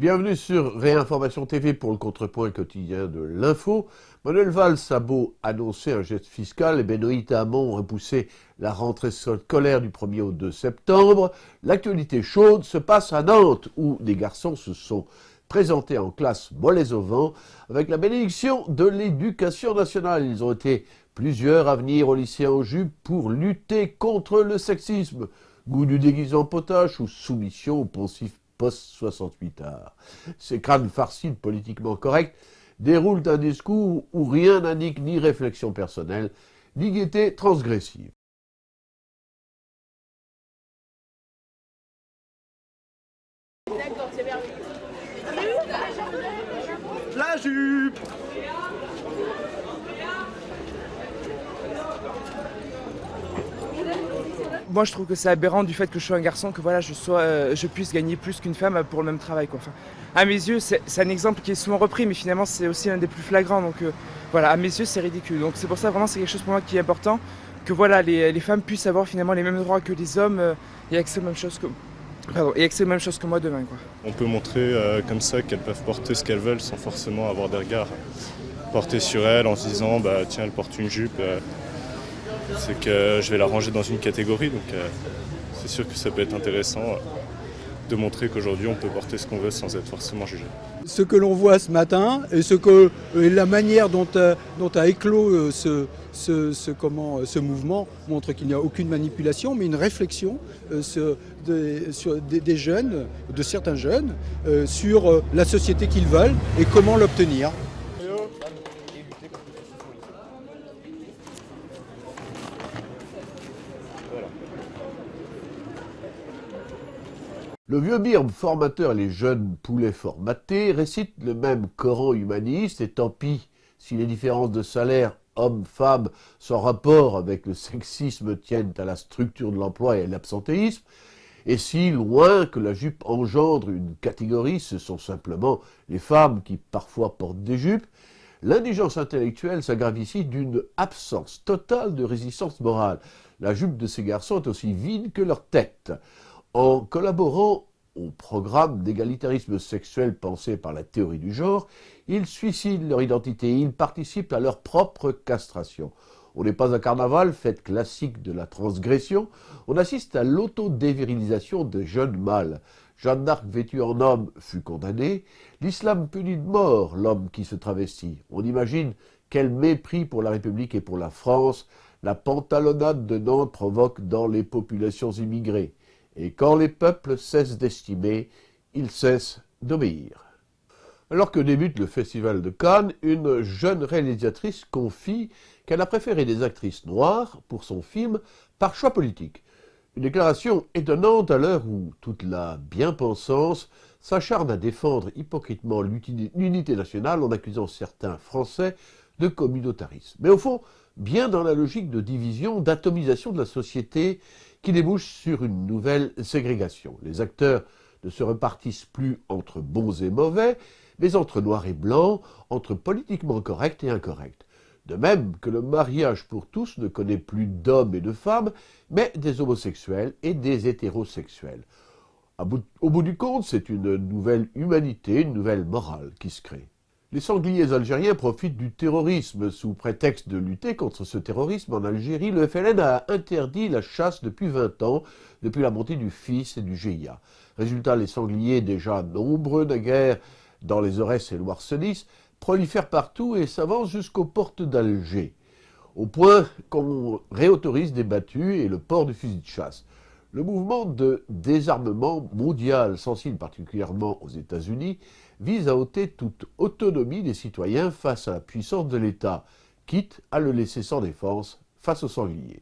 Bienvenue sur Réinformation TV pour le contrepoint quotidien de l'info. Manuel Valls a beau annoncer un geste fiscal et Benoît Hamon repoussé la rentrée scolaire du 1er au 2 septembre. L'actualité chaude se passe à Nantes où des garçons se sont présentés en classe mollets au vent avec la bénédiction de l'éducation nationale. Ils ont été plusieurs à venir au lycée en jupe pour lutter contre le sexisme. Goût du déguisement potache ou soumission au poncif post-68 art. Ces crânes farcis politiquement corrects déroulent un discours où rien n'indique ni réflexion personnelle, ni gaieté transgressive. La jupe. Moi, je trouve que c'est aberrant du fait que je sois un garçon, que voilà, je puisse gagner plus qu'une femme pour le même travail, quoi. Enfin, à mes yeux, c'est un exemple qui est souvent repris, mais finalement, c'est aussi un des plus flagrants. Donc voilà, à mes yeux, c'est ridicule. Donc c'est pour ça, vraiment, c'est quelque chose pour moi qui est important, que voilà, les femmes puissent avoir finalement les mêmes droits que les hommes et accès aux mêmes choses que moi demain, quoi. On peut montrer comme ça qu'elles peuvent porter ce qu'elles veulent sans forcément avoir des regards portés sur elles en se disant bah tiens, elle porte une jupe. C'est que je vais la ranger dans une catégorie, donc c'est sûr que ça peut être intéressant de montrer qu'aujourd'hui on peut porter ce qu'on veut sans être forcément jugé. Ce que l'on voit ce matin et la manière dont a éclos ce mouvement montre qu'il n'y a aucune manipulation, mais une réflexion sur des jeunes, de certains jeunes, sur la société qu'ils veulent et comment l'obtenir. Le vieux birbe formateur et les jeunes poulets formatés récitent le même Coran humaniste et tant pis si les différences de salaire hommes-femmes sans rapport avec le sexisme tiennent à la structure de l'emploi et à l'absentéisme, et si loin que la jupe engendre une catégorie, ce sont simplement les femmes qui parfois portent des jupes, l'indigence intellectuelle s'aggrave ici d'une absence totale de résistance morale. La jupe de ces garçons est aussi vide que leur tête. En collaborant au programme d'égalitarisme sexuel pensé par la théorie du genre, ils suicident leur identité, ils participent à leur propre castration. On n'est pas un carnaval, fête classique de la transgression, on assiste à l'autodévirilisation des jeunes mâles. Jeanne d'Arc vêtue en homme fut condamnée, l'islam punit de mort l'homme qui se travestit. On imagine quel mépris pour la République et pour la France la pantalonnade de Nantes provoque dans les populations immigrées. Et quand les peuples cessent d'estimer, ils cessent d'obéir. Alors que débute le Festival de Cannes, une jeune réalisatrice confie qu'elle a préféré des actrices noires pour son film par choix politique. Une déclaration étonnante à l'heure où toute la bien-pensance s'acharne à défendre hypocritement l'unité nationale en accusant certains Français de communautarisme. Mais au fond, bien dans la logique de division, d'atomisation de la société qui débouche sur une nouvelle ségrégation. Les acteurs ne se repartissent plus entre bons et mauvais, mais entre noirs et blancs, entre politiquement corrects et incorrects. De même que le mariage pour tous ne connaît plus d'hommes et de femmes, mais des homosexuels et des hétérosexuels. Au bout du compte, c'est une nouvelle humanité, une nouvelle morale qui se crée. Les sangliers algériens profitent du terrorisme. Sous prétexte de lutter contre ce terrorisme en Algérie, le FLN a interdit la chasse depuis 20 ans, depuis la montée du FIS et du GIA. Résultat, les sangliers, déjà nombreux naguère dans les Aurès et le Loire-Senis, prolifèrent partout et s'avancent jusqu'aux portes d'Alger, au point qu'on réautorise des battues et le port du fusil de chasse. Le mouvement de désarmement mondial, sensible particulièrement aux États-Unis, vise à ôter toute autonomie des citoyens face à la puissance de l'État, quitte à le laisser sans défense face aux sangliers.